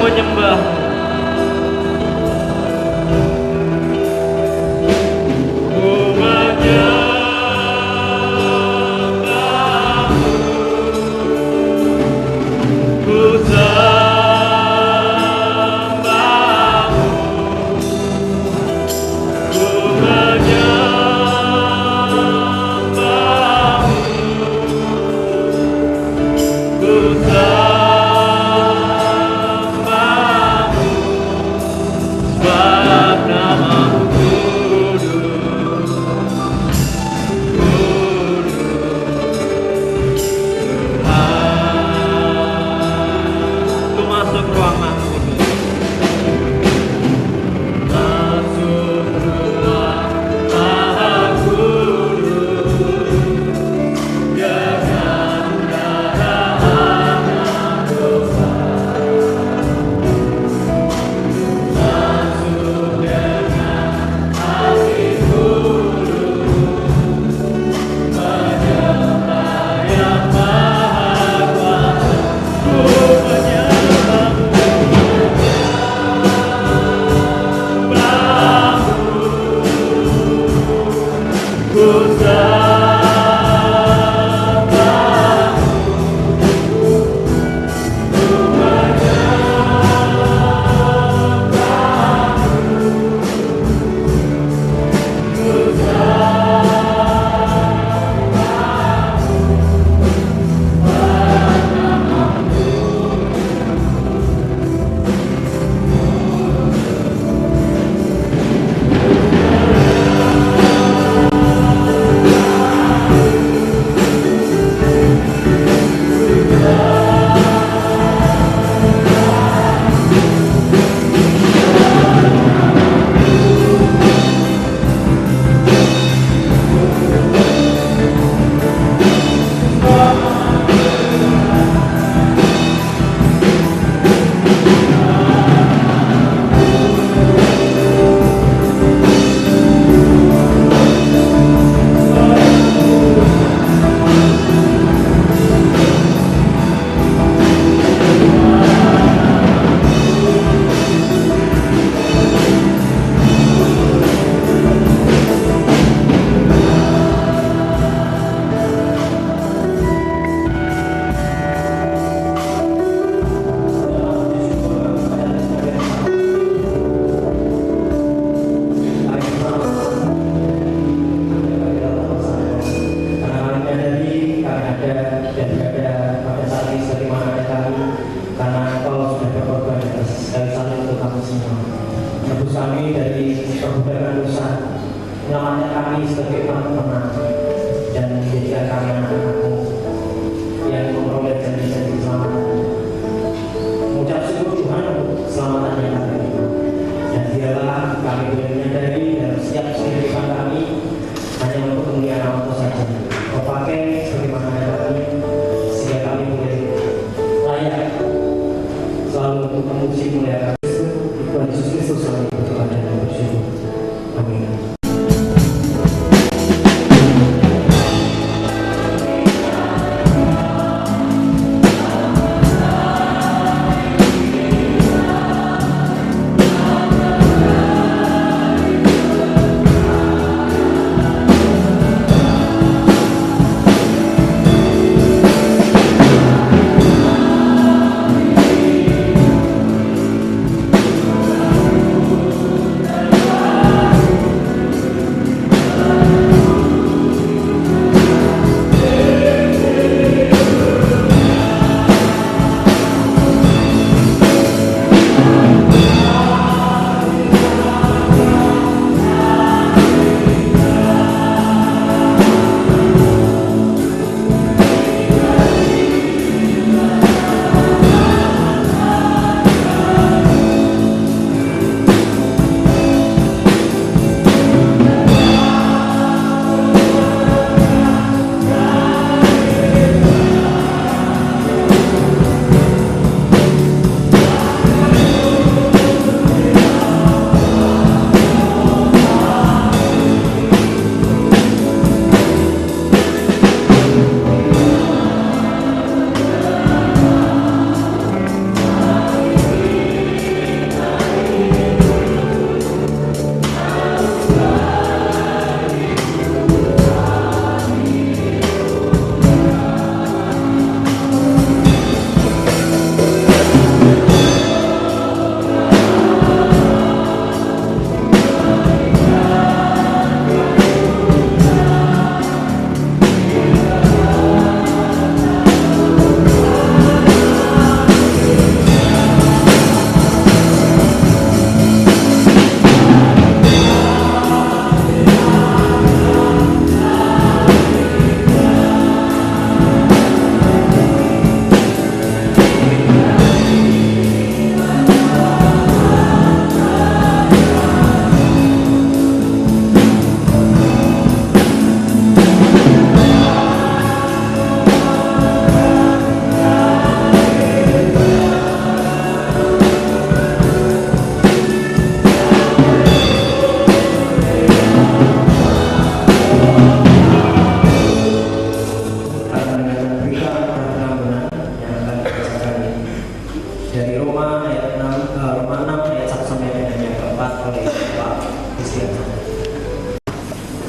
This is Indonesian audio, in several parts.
menyembah. Dari Roma ayat 6, Roma 6 ayat 1 sampai dengan yang keempat oleh Pak Christian.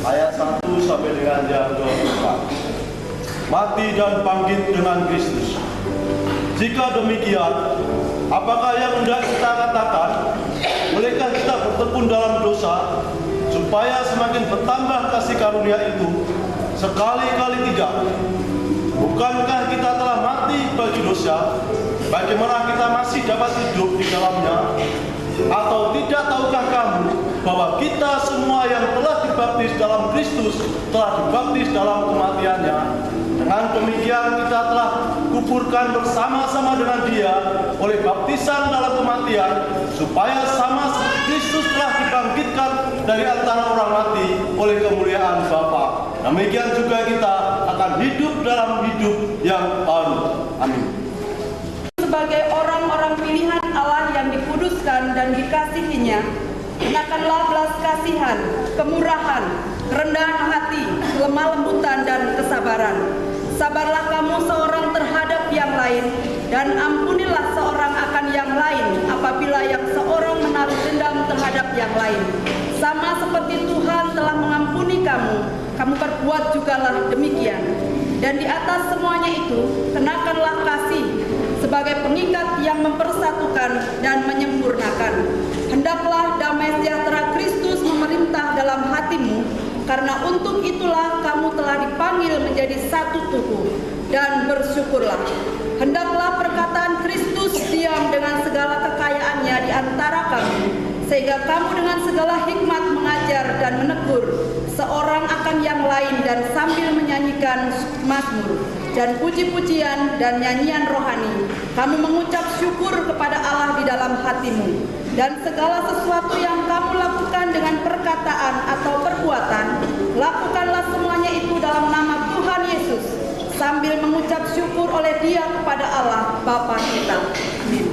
Ayat 1 sampai dengan yang keempat. Mati dan bangkit dengan Kristus. Jika demikian, apakah yang hendak kita katakan? Bolehkah kita bertekun dalam dosa supaya semakin bertambah kasih karunia itu? Sekali-kali tidak. Bukankah kita telah mati bagi dosa? Bagaimana kita masih dapat hidup di dalamnya? Atau tidak tahukah kamu bahwa kita semua yang telah dibaptis dalam Kristus telah dibaptis dalam kematiannya? Dengan demikian kita telah kuburkan bersama-sama dengan Dia oleh baptisan dalam kematian, supaya sama seperti Kristus telah dibangkitkan dari antara orang mati oleh kemuliaan Bapa. Demikian juga kita akan hidup dalam hidup yang baru. Amin. Sebagai orang-orang pilihan Allah yang dikuduskan dan dikasihinya, kenakanlah belas kasihan, kemurahan, kerendahan hati, lemah lembutan dan kesabaran. Sabarlah kamu seorang terhadap yang lain, dan ampunilah seorang akan yang lain apabila yang seorang menaruh dendam terhadap yang lain. Sama seperti Tuhan telah mengampuni kamu, kamu perbuat jugalah demikian. Dan di atas semuanya itu, kenakanlah kasih sebagai pengikat yang mempersatukan dan menyempurnakan. Hendaklah damai sejahtera Kristus memerintah dalam hatimu, karena untuk itulah kamu telah dipanggil menjadi satu tubuh, dan bersyukurlah. Hendaklah perkataan Kristus diam dengan segala kekayaannya di antara kamu, sehingga kamu dengan segala hikmat mengajar dan menegur seorang akan yang lain, dan sambil menyanyikan mazmur dan puji-pujian dan nyanyian rohani, kamu mengucap syukur kepada Allah di dalam hatimu. Dan segala sesuatu yang kamu lakukan dengan perkataan atau perbuatan, lakukanlah semuanya itu dalam nama Tuhan Yesus, sambil mengucap syukur oleh Dia kepada Allah Bapa kita. Amin.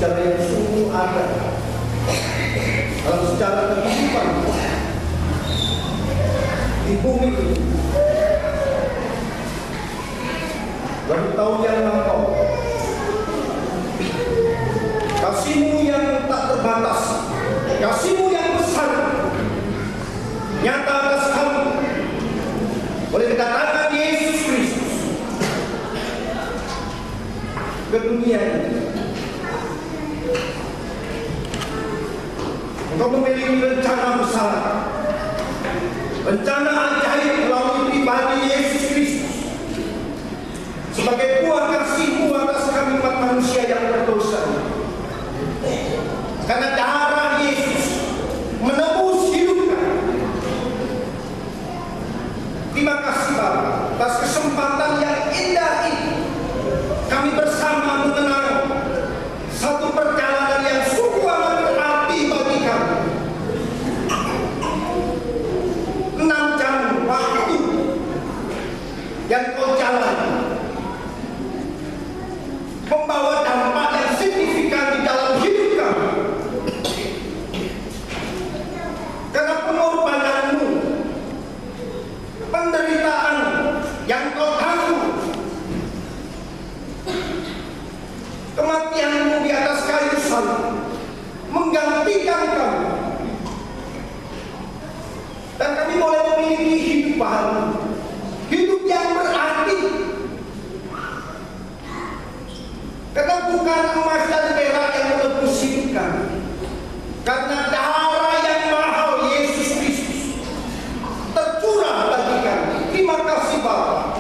secara yang sungguh ada dalam sejarah kehidupan di bumi ini. Baru tahun yang lampau, kasih-Mu yang tak terbatas, kasih-Mu yang besar, nyata atas kami oleh kedatangan Yesus Kristus ke dunia ini. Engkau memiliki rencana besar, rencana ajaib melalui pribadi Yesus Kristus sebagai buah kasih-Mu atas kami umat manusia yang berdosa. Karena darah Yesus menebus hidup kami. Terima kasih Bapa atas kesempatan yang indah ini. Kami bersama mengenal satu perjalanan yang sungguh amat berarti bagi kami. 6 jam waktu yang Kau jalani membawa dampak yang signifikan di dalam hidup kami. Karena pengorbanan-Mu, penderitaan yang Kau tanggung, kematian-Mu di atas kayu salib menggantikan kami, dan kami boleh memiliki hidup baru, hidup yang berarti. Karena bukan emas dan perak yang menebus hidup kami, karena darah yang mahal Yesus Kristus tercurah bagi kami. Terima kasih Bapa.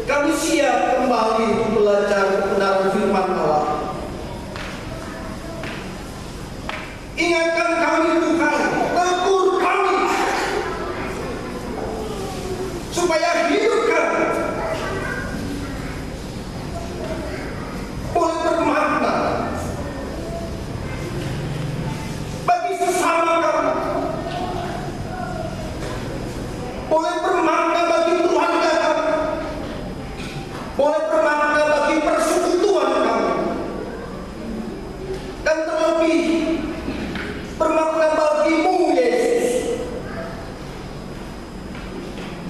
Kami siap kembali untuk belajar kebenaran firman Allah. Ingatkan kami Tuhan, tegur kami supaya hidup kami boleh bermakna bagi sesama kami, boleh bermakna bagi keluarga kami, boleh bermakna bagi persekutuan kami, dan terlebih bermakna bagi-Mu Yesus.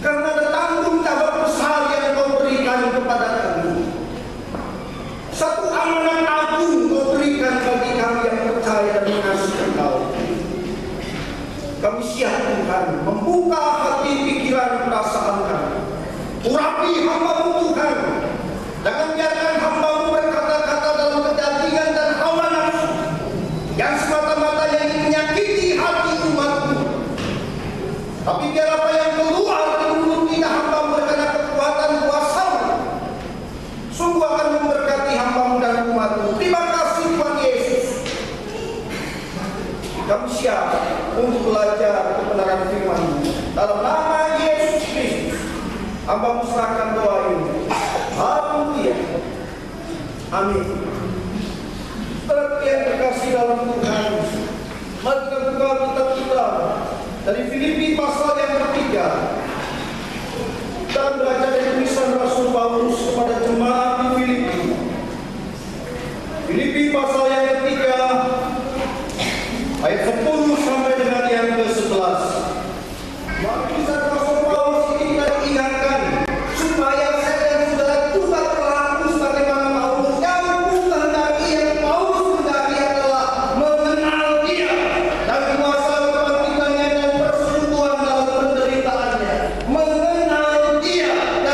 Karena ada tanggung jawab besar yang Kau berikan kepada kami. Satu amanat agung Kau berikan bagi kami yang percaya dan mengasihi Engkau. Kami siap Tuhan membuka hati, pikiran, perasaan kami. Urapi hamba-Mu Tuhan. Jangan biarkan hamba-Mu berkata-kata dalam kedagingan dan hawa nafsu yang semata-mata yang ingin menyakiti hati umat-Mu. Tapi biar apa yang keluar dari mulut lidah hamba-Mu karena kekuatan kuasa-Mu sungguh akan memberkati hamba-Mu dan umat-Mu. Terima kasih Tuhan Yesus. Kami siap untuk belajar kebenaran firman-Mu. Dalam nama Yesus Kristus, hamba-Mu serahkan doa ini. Haleluya. Amin. Saudara yang terkasih dalam Tuhan, mari kita buka kitab kita dari Filipi pasal yang ketiga dan belajar dari tulisan Rasul Paulus kepada jemaat di Filipi. Filipi pasal yang ketiga ayat 10 sampai dengan yang ke-11. Mari tulisan Rasul Paulus ini kita diingatkan supaya saya dan saudara juga berlaku sebagaimana Paulus. Yang Paulus hendaki adalah mengenal Dia dan kuasa kebangkitannya dan persekutuan dalam penderitaannya. Mengenal Dia dan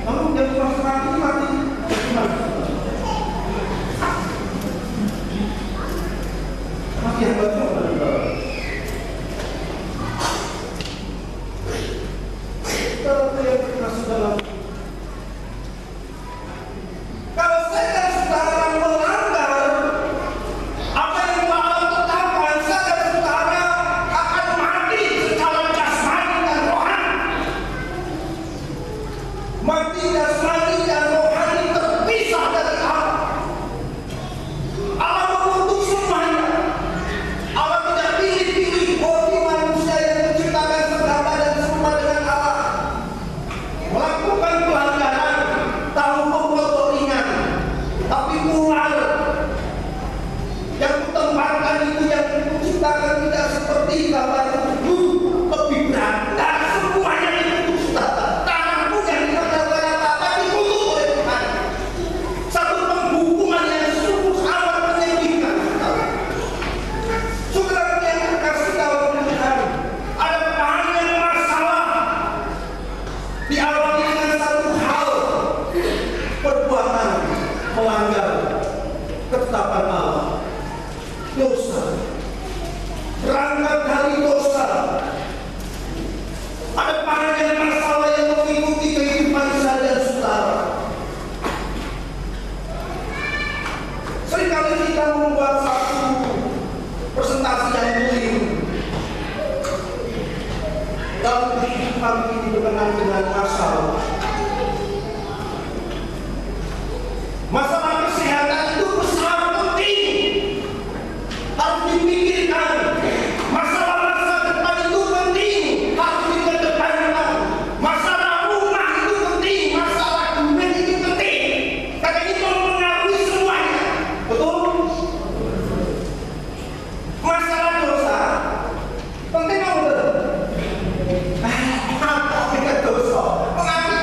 Lalu yang kelas mati gimana? Mati yang bagaimana? Kalau yang terkasih dalam, kalau saya dan saudara melanggar apa yang Allah tetapkan, saya dan saudara akan mati secara jasmani dan rohani. Mati jasmani dan rohani terpisah dari Allah. Allah mengutuk semuanya. Allah tidak pilih-pilih bodi manusia yang menciptakan seberapa dan semua dengan Allah. Melakukan pelanggaran, tahu memfoto ringan, tapi mual. Yang kutempatkan itu yang menciptakan tidak seperti gambar itu lebih berat. Dan semuanya itu saudara. Tanganku yang dikatakan apa-apa dikutuk oleh Tuhan. Satu penghukuman yang sungguh amat menyedihkan. Saudara yang terkasih dalam Tuhan, ada banyak masalah diawali dengan satu hal, perbuatan melanggar ketetapan Allah, dosa. Berangkat dari dosa, ada banyak masalah yang mengikuti kehidupan saya dan saudara. Seringkali kita membuat satu presentasi yang mulia dalam kehidupan ini berkenaan dengan masalah. Masalah kesehatan itu sangat penting, harus dipikirkan. Masalah masa depan itu penting, harus dikedepankan. Masalah rumah itu penting, masalah duit itu penting. Karena itu mempengaruhi semuanya. Betul? Masalah dosa penting apa betul? Apa dengan dosa? Mengaku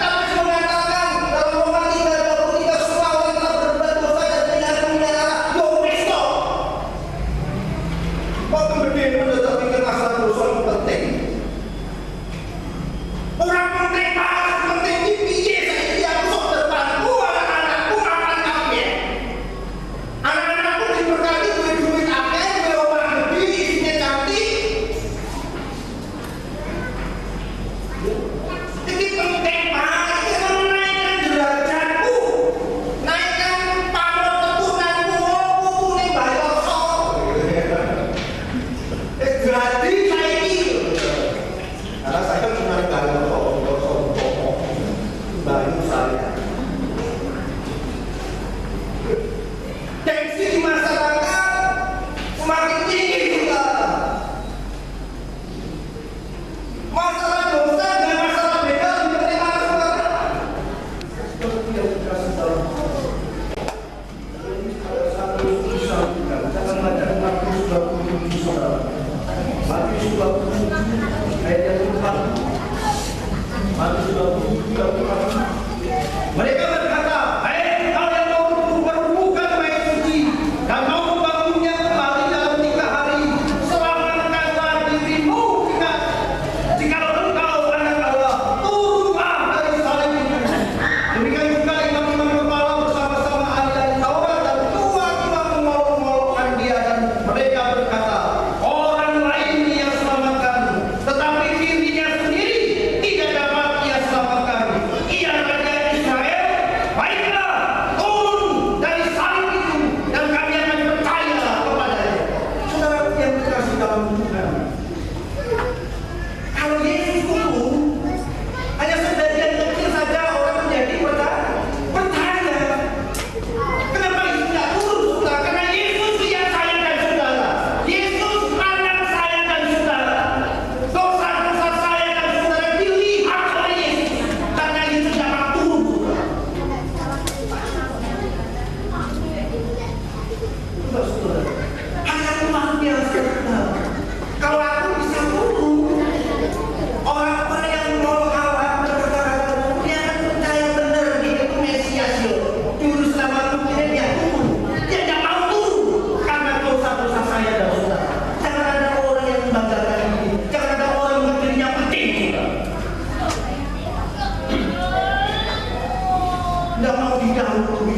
didahului.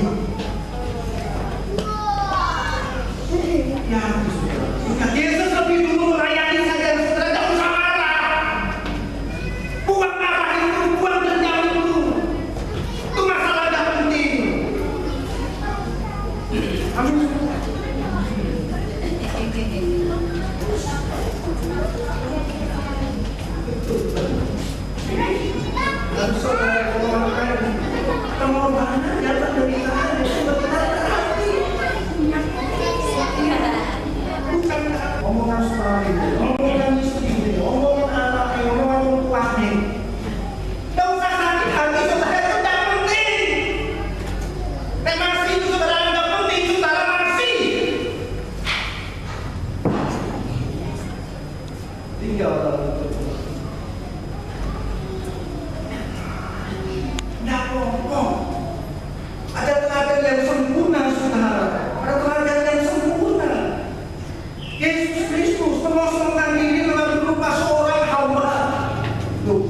Ya, saudara. Yesus lebih dulu melayani saja, saudara. Tidak usah marah. Buang marah itu, buang dendam itu. Itu masalah tidak penting. Amin. Dan saudara mengatakan pengorbanan dapat penderitaan bukan omongan suami, omongan istri, omongan anaknya, omongan orang tuanya. Tidak usah sakit hati, saudara, itu tidak penting. Masih itu saudara tidak penting, saudara masih. Tinggal dalam itu. Tidak pokok. Ada teladan yang sempurna, saudara. Ada teladan yang sempurna. Yesus Kristus mengosongkan diri dalam berupa seorang hamba. Loh,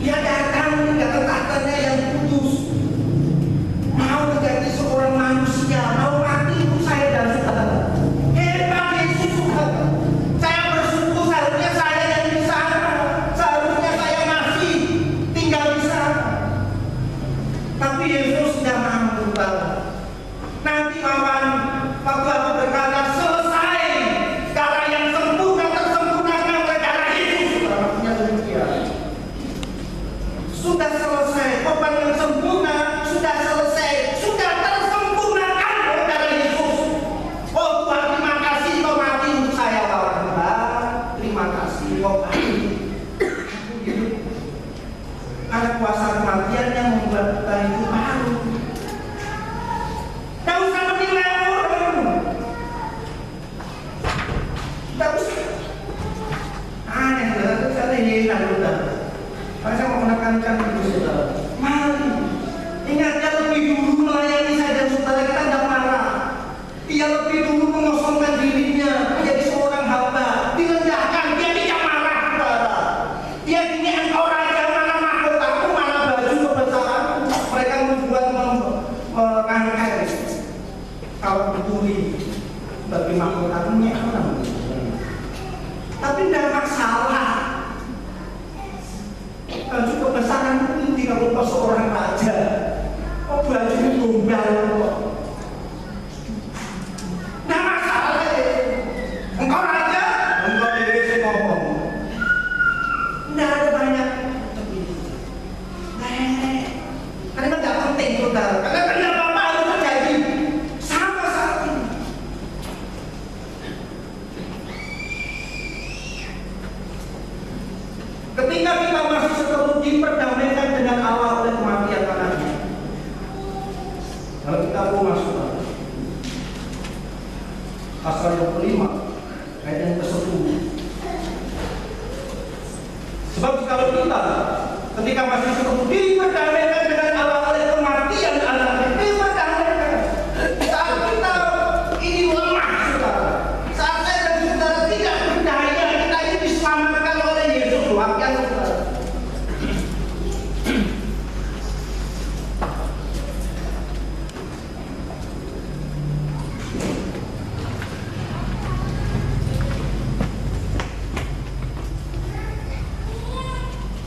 dia datang dengan tahtanya yang kudus. Mau menjadi seorang manusia, mau mati untuk saya dan saudara. Hebat Yesus, saudara. Saya bersyukur seharusnya saya yang di sana. Seharusnya saya masih tinggal di sana. Tapi Yesus tidak mampu, saudara. Nanti lawan waktu aku berkata selesai, cara yang sempurna tersempurnakan oleh darah Yesus. Maksudnya demikian. Sudah selesai, korban yang sempurna sudah selesai, sudah tersempurnakan oleh darah Yesus. Oh Tuhan, terima kasih kau mati untuk saya, lawan Tuhan. Terima kasih kau mati. Karena kuasa kematian yang membuat kita itu baru. Tidak usah menilai orang. Tidak usah. Aneh, saudara. Itu saya heran, saudara. Karena saya mau menekankan itu, saudara. Mari. Ingat, dia lebih dulu melayani saya dan saudara, kita tidak marah. Dia lebih dulu mengosongkan dirinya menjadi seorang hamba. Direndahkan, dia tidak marah, saudara. Dia ini engkau raja, mana mahkotaku, mana baju kebesaranku. Mereka membuat mengangkat kalau peduli bagi mahkotakunya apa? Tapi tidak masalah. Baju kebesaran itu kalau kau seorang raja, kau baju tunggal kok. Tidak masalah. Engkau raja, engkau diri saya ngomong. Tidak ada banyak. Karena tidak penting, saudara. Karena benar apa harus terjadi sama saat ini. Ketika kita masih setelah diperdamaikan dengan Allah oleh kematian anaknya. Kalau kita mau masuk pasal 25 ayat yang ke-10. Sebab kalau kita ketika masih setelah diperdamaikan dengan Allah oleh kematian anaknya, diperdamaikan. Saat kita ini lemah, saudara. Saat saya dan saudara tidak berdaya, kita ini diselamatkan oleh Yesus. Wakil saudara.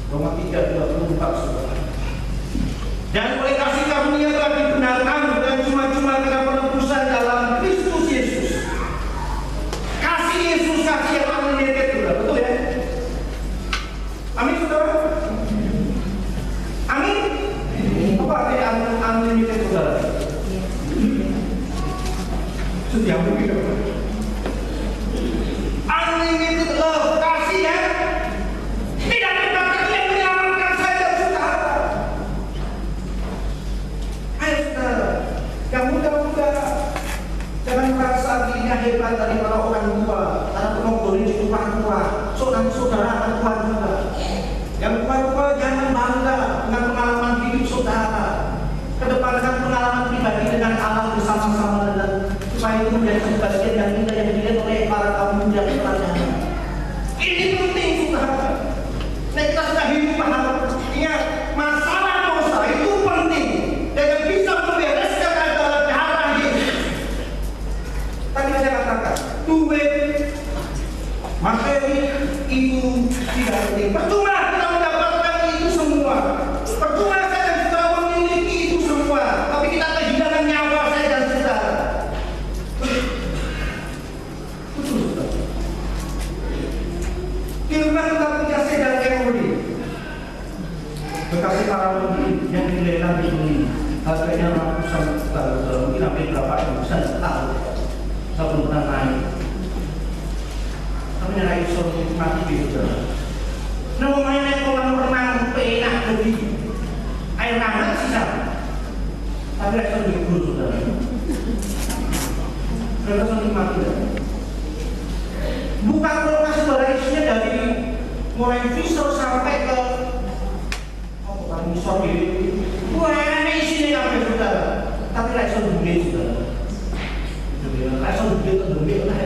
Roma 3:24, saudara. Dan oleh kasih karunia telah dibenarkan dan cuma-cuma karena penebusan dalam Kristus Yesus. Kasih Yesus, kasih yang unlimited, saudara. Betul ya? Amin, saudara. Amin. Apa artinya unlimited, saudara? Setiap begitu. Unlimited love, kasih ya. Tidak terbatas yang menyelamatkan saya, saudara. Ayo, saudara. Yang muda-muda, jangan merasa dirinya hebat daripada orang tua, karena pengobrol di rumah tua, saudara akan tua juga. Yang tua-tua jangan bangga dengan pengalaman hidup saudara. Kedepankan pengalaman pribadi dengan Allah bersama-sama dan supaya itu menjadi bagian yang indah yang dilihat oleh para kaum muda kepadanya. Ini penting, saudara. Nah, kita sudah hidup paham. Ingat, masalah dosa itu penting dan yang bisa membiarkan harganya ratusan juta, mungkin sampai berapa juta tidak tahu. Saya belum pernah naik. Tapi naik sore mati gitu. Nah, main kolam renang enak lebih air hangat sih kan. Tapi saya lebih dulu sudah. Saya nikmati. Bukan kalau masih isinya dari mulai visor sampai ke visor ini. Wah, isinya sampai sudah. Tapi saya lebih sudah. Saya lebih lah.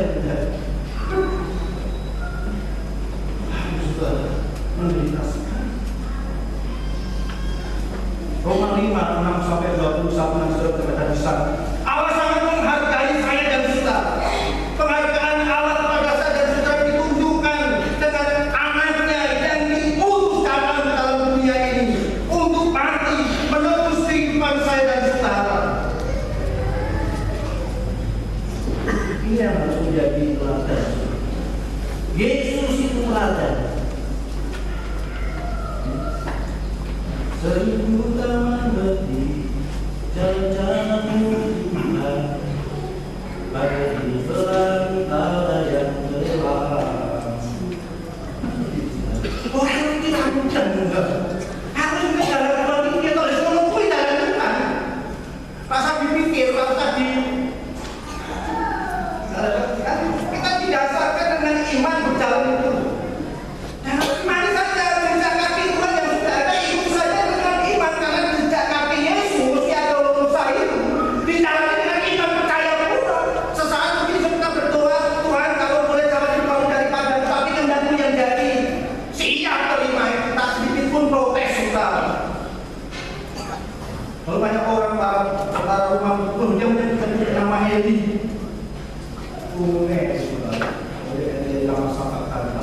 Mendedikasikan. Roma 5, 6 sampai 21 yang sudah terkatakan. Allah sangat menghargai saya dan saudara. Penghargaan Allah pada saya dan saudara ditunjukkan dengan anaknya yang diutus dalam dunia ini untuk mati menebus kehidupan saya dan saudara. Ini yang harus menjadi teladan. Yesus itu teladan. 1000 taman berdiri, jalan-jalan Tuhan, bagi perantara yang gelap. Orang tidak mudah juga. Harus juga jalan bagi dia tulis menunggu jalan Tuhan. Pas saya pikir kalau tadi kita didasarkan dengan iman berjalan itu. Mari saja jejak kaki Tuhan yang sudah ada, ikut saja dengan iman karena jejak kaki Yesus yang dosa itu dijalani dengan iman percaya pula. Sesaat mungkin kita berdoa, Tuhan kalau boleh jangan dibau daripada, tapi kehendakmu yang jadi. Siap terima itu, tak sedikit pun protes kita. Kalau banyak orang para rumah itu dia menyebut nama Eli. Nama sahabat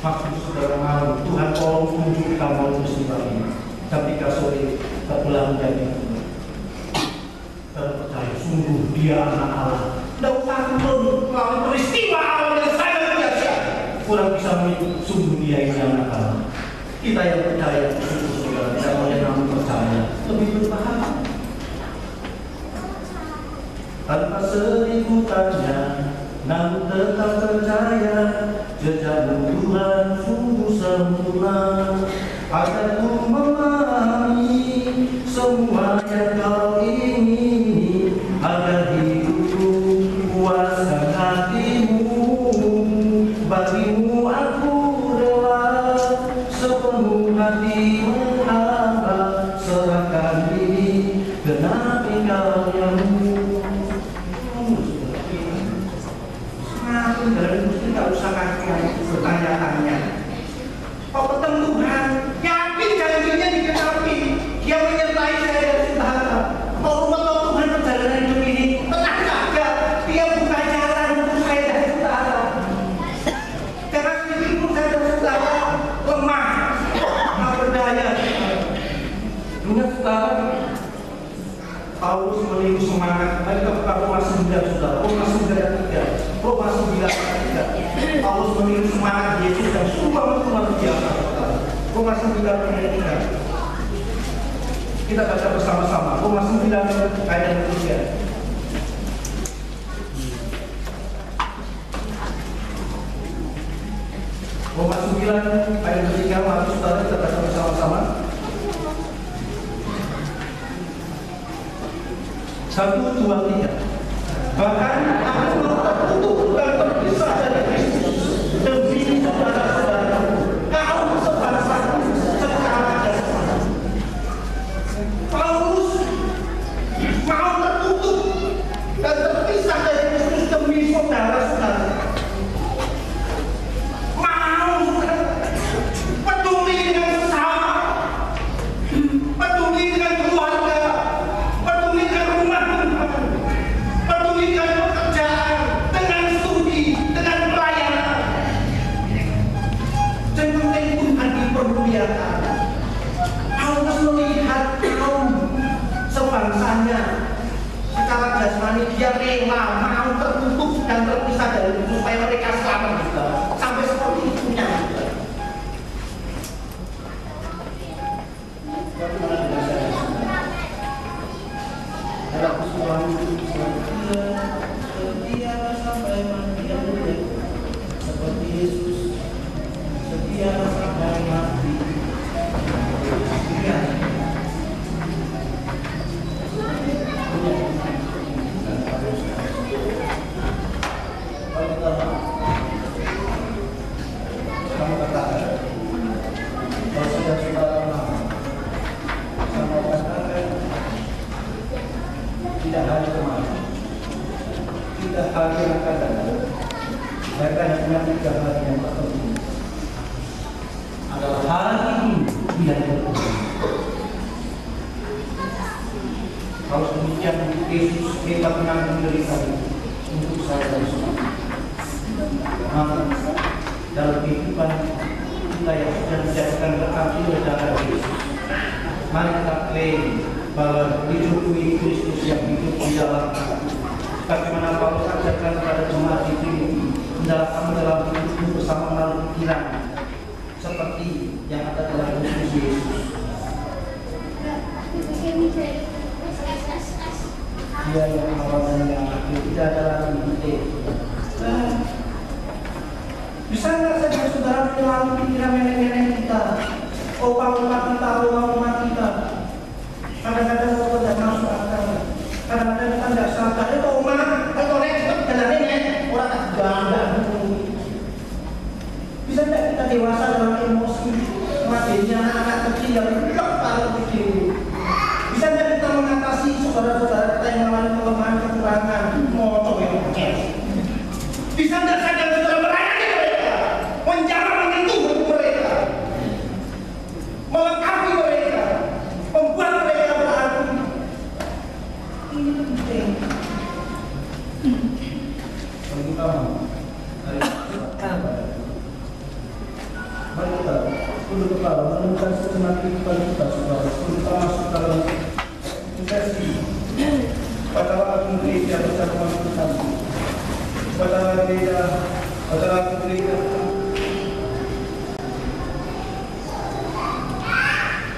maksud saudara mau Tuhan tolong tunjuk kita mau musibah ini. Ketika sore kita pulang menjadi dan percaya sungguh dia anak Allah. Tidak usah turun melalui peristiwa Allah yang sangat biasa. Kurang bisa menyebut sungguh dia ini anak Allah. Kita yang percaya sungguh saudara tidak boleh namun percaya lebih berbahagia. Tanpa seribu tanya, namun tetap percaya jejak Tuhan sungguh sempurna. Agar ku memahami semua yang kau ingini, agar hidupku puaskan hatimu. Bagimu aku rela sepenuh hati menghamba, serahkan diri genapi karyamu. Dan mesti tidak usah bertanya-tanya. Kau ketemu Tuhan, yakin janjinya dikenapi. Dia menyertai saya dan saudara. Kau tahu Tuhan perjalanan hidup ini, tenang saja. Dia buka jalan untuk saya dan saudara. Jangan sedikit pun saya dan saudara lemah, tak berdaya. Ingat saudara, Paulus meniru semangat. Mari kita buka Roma 9 saudara. Roma 9 ayat 3. Roma 9 ayat 3. Paulus meniru semangat Yesus dan sungguh luar biasa. Roma 9 ayat 3. Kita baca bersama-sama. Roma 9 ayat 3. Roma 9 ayat 3. Mari saudara kita baca bersama-sama. 1, 2, 3. Bahkan aku tertutup dan terpisah dari Kristus demi saudara-saudara kaum sebangsa secara jasmani. Paulus mau tertutup dan terpisah dari Kristus demi saudara-saudara. Mau peduli dengan sesama, peduli dengan keluarga, peduli dengan rumah tangga, peduli dengan pekerjaan, dengan studi, dengan pelayanan. Dan penting Tuhan dipermuliakan. Paulus melihat kaum sebangsanya secara jasmani, dia rela mau tertutup dan terpisah dari itu supaya mereka selamat juga. Sampai seperti itunya juga. hanya 3 hari yang tertentu. Adalah hari ini dia bertemu. Kalau demikian Yesus hebat menanggung derita untuk saya dan semua. Maka dalam kehidupan kita yang sudah dijadikan berarti oleh darah Yesus, mari kita klaim bahwa dicukupi Kristus yang hidup di dalam kita. Bagaimana Paulus ajarkan kepada jemaat di Filipi, hendaklah kamu dalam hidupmu bersama melalui pikiran seperti yang ada dalam Kristus Yesus. Dia yang awal dan yang akhir, tidak ada lagi hidup. Bisa nggak saja saudara menyelalu pikiran nenek-nenek kita? Oh, rumah kita, rumah kita. Kadang-kadang kita tidak masuk akal. Kadang-kadang kita tidak sadar. Oh, rumah, kalau nenek itu jalan nenek, orang tak bangga. Bisa nggak kita dewasa dalam emosi? Matinya anak kecil yang belum tahu kecil. Bisa nggak kita mengatasi saudara-saudara kita yang mengalami kelemahan kekurangan? Motor yang kecil. Bisa nggak sadar saudara melayani mereka, menjawab menyentuh mereka, melengkapi mereka, membuat mereka berarti. Ini penting. Kalau kita mau, mari kita tunduk kepala, menemukan sejenak kehidupan kita, saudara. Kita masuk dalam sesi pada waktu gereja bersama kita. Pada waktu gereja.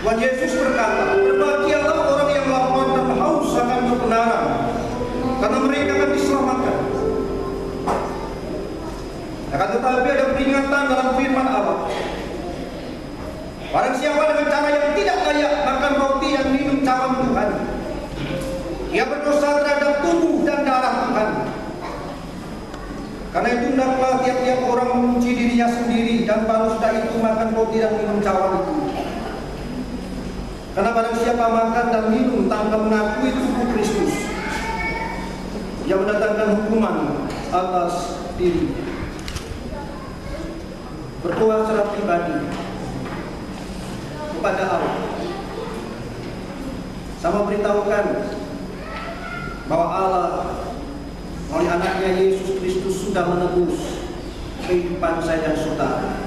Tuhan Yesus berkata, berbahagialah orang yang lapar dan haus akan kebenaran, karena mereka akan diselamatkan. Akan tetapi ada peringatan dalam firman Allah. Barang siapa dengan cara yang tidak layak makan roti dan minum cawan Tuhan, ia berdosa terhadap tubuh dan darah Tuhan. Karena itu hendaklah tiap-tiap orang mengunci dirinya sendiri, dan baru sudah itu makan roti dan minum cawan itu. Karena barang siapa makan dan minum tanpa mengakui tubuh Kristus, ia mendatangkan hukuman atas diri. Berdoa secara pribadi kepada Allah, sama beritahukan bahwa Allah melalui anaknya Yesus Kristus sudah menebus kehidupan saya dan saudara.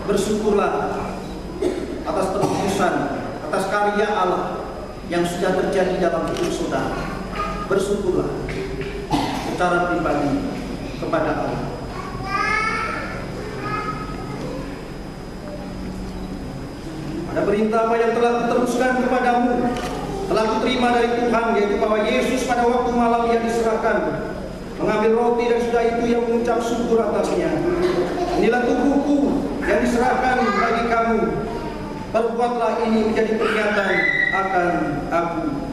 Bersyukurlah atas penebusan, atas karya Allah yang sudah terjadi dalam hidup saudara. Bersyukurlah secara pribadi kepada Allah. Ada perintah apa yang telah diteruskan kepadamu, telah kuterima dari Tuhan, yaitu bahwa Yesus pada waktu malam ia diserahkan, mengambil roti dan sudah itu yang mengucap syukur atasnya. Inilah tubuhku yang diserahkan bagi kamu. Perbuatlah ini menjadi peringatan akan aku.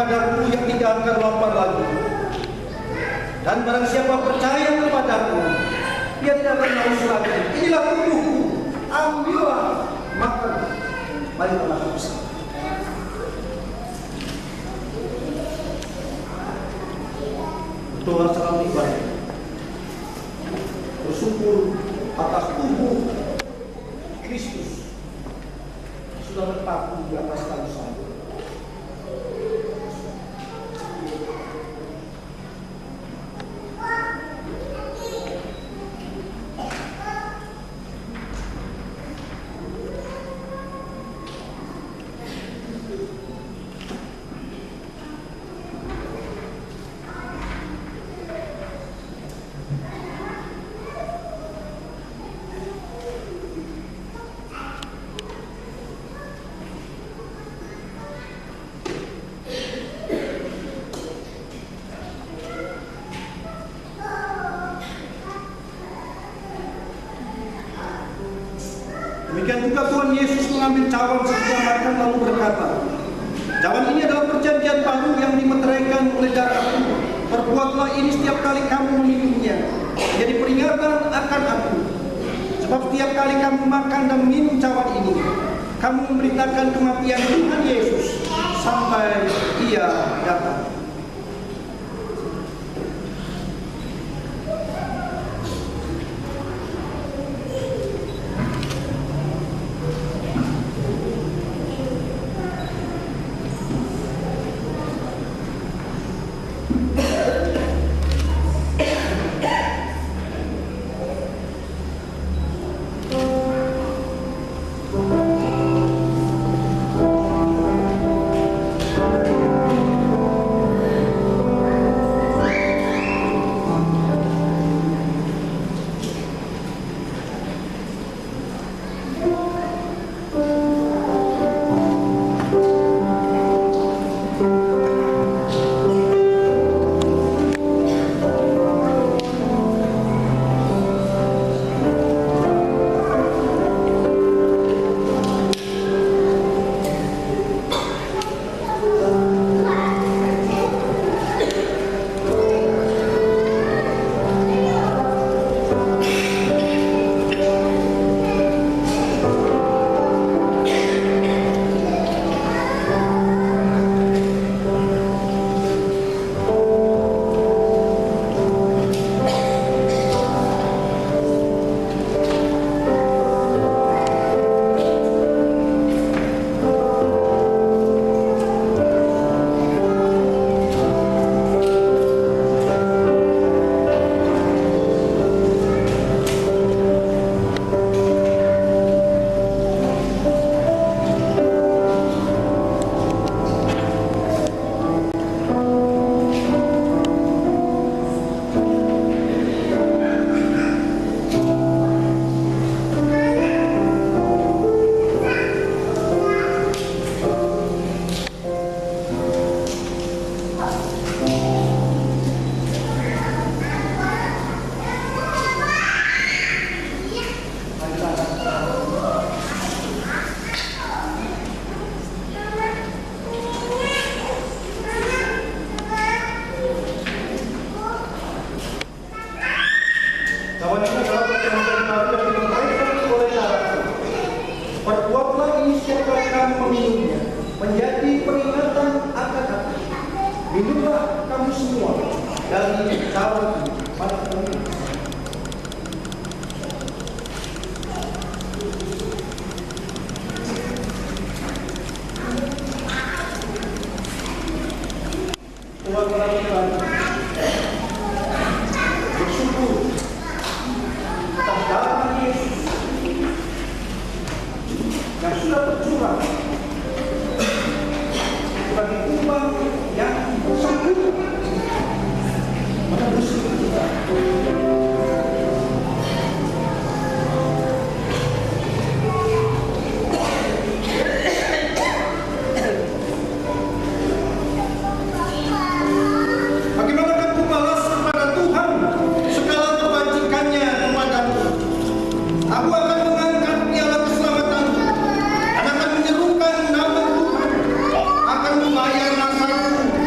kepadaku yang tidak akan lapar lagi. Dan barang siapa percaya kepadaku, dia tidak akan haus lagi. Inilah tubuhku, ambillah, makan. Mari kita makan bersama. Doa salam ibadah. Bersyukur atas tubuh Kristus sudah terpaku di atas kayu salib. Demikian juga Tuhan Yesus mengambil cawan sesudah makan lalu berkata, "Cawan ini adalah perjanjian baru yang dimeteraikan oleh darahku. Perbuatlah ini setiap kali kamu meminumnya, jadi peringatan akan aku. Sebab setiap kali kamu makan dan minum cawan ini, kamu memberitakan kematian Tuhan Yesus sampai Ia datang." Cawan ini adalah perjanjian baru yang dimeteraikan oleh darahku. Perbuatlah ini setiap kali kamu meminumnya, menjadi peringatan akan aku. Minumlah kamu semua dari cawan ini pada kami. Tuhan berkata, bersyukur atas darah Yesus yang sudah bercurah sebagai umat yang sempurna menebus kita. Akan membayar nasaku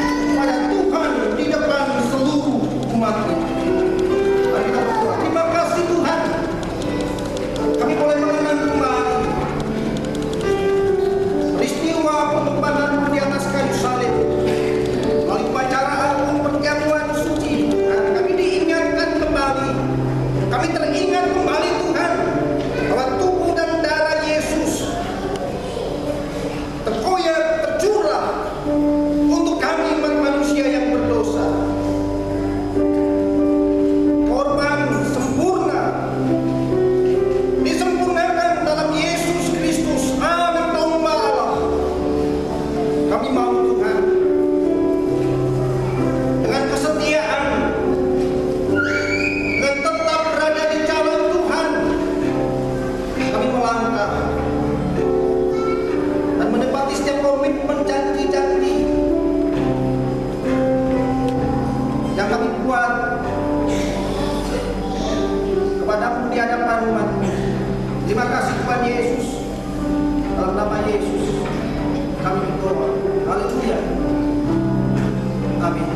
Terima kasih Tuhan Yesus. Dalam nama Yesus kami berdoa. Haleluya. Amin.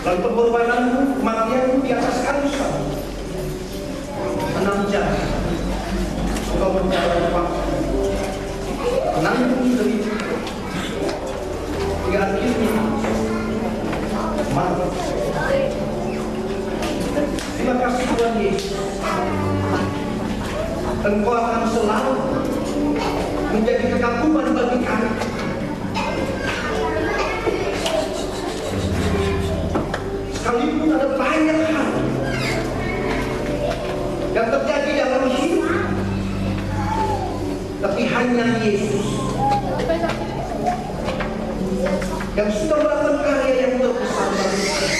dan pengorbananmu, kematianmu di atas kayu salib. 6 jam engkau berjalan waktu, menanggung derita, menjadi kekaguman bagi kami. Sekalipun ada banyak hal yang terjadi dalam hidup, tapi hanya Yesus yang sudah melakukan karya yang terbesar bagi kami.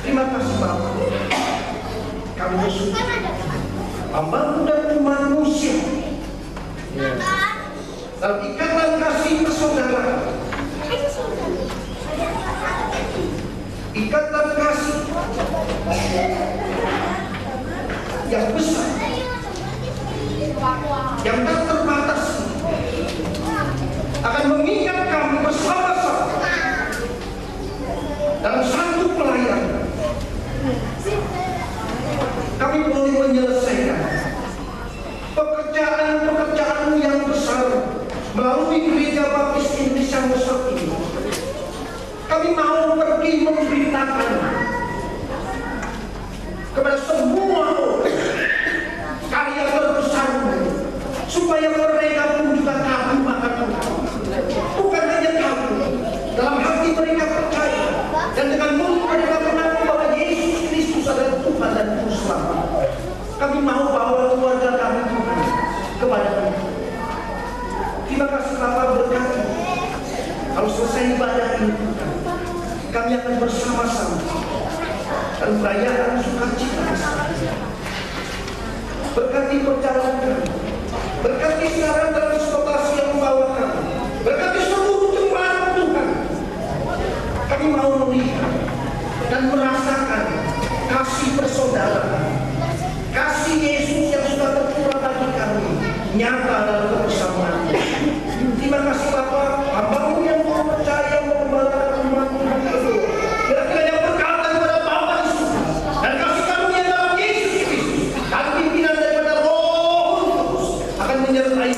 Terima kasih Bapa. Kami bersyukur hamba-Mu dan manusia dalam ikatan kasih persaudaraan, ikatan kasih yang besar, yang tak terbatas, akan mengikat kami bersama-sama dalam satu pelayanan. Kami boleh menyelesaikan pekerjaan-pekerjaan yang besar melalui Gereja Baptis Indonesia Mesir ini. Kami mau pergi memberitakan kepada semua orang karya terbesar-Mu, supaya mereka pun juga kagum akan Tuhan. Bukan hanya kagum, dalam hati mereka percaya dan dengan mulut mereka mengaku bahwa Yesus Kristus adalah Tuhan dan Juru Selamat. Kami mau bawa keluarga kami Tuhan kepada Tuhan. Terima kasih Bapak, berkati. Kalau selesai ibadah ini Tuhan, kami akan bersama-sama dan perayaan sukacita. Berkati perjalanan kami, berkati sekarang transportasi yang membawa kami, berkati seluruh jemaat Tuhan. Kami mau melihat dan merasakan kasih persaudaraan, kasih Yesus yang sudah tercurah bagi kami nyata dalam kebersamaan. Terima kasih Bapa, hamba-Mu yang mau percaya mengembalakan umat-Mu itu. Kira-kira yang berkata kepada Bapa di surga dan kasih karunia dalam Yesus Kristus dan pimpinan daripada Roh Kudus akan menyertai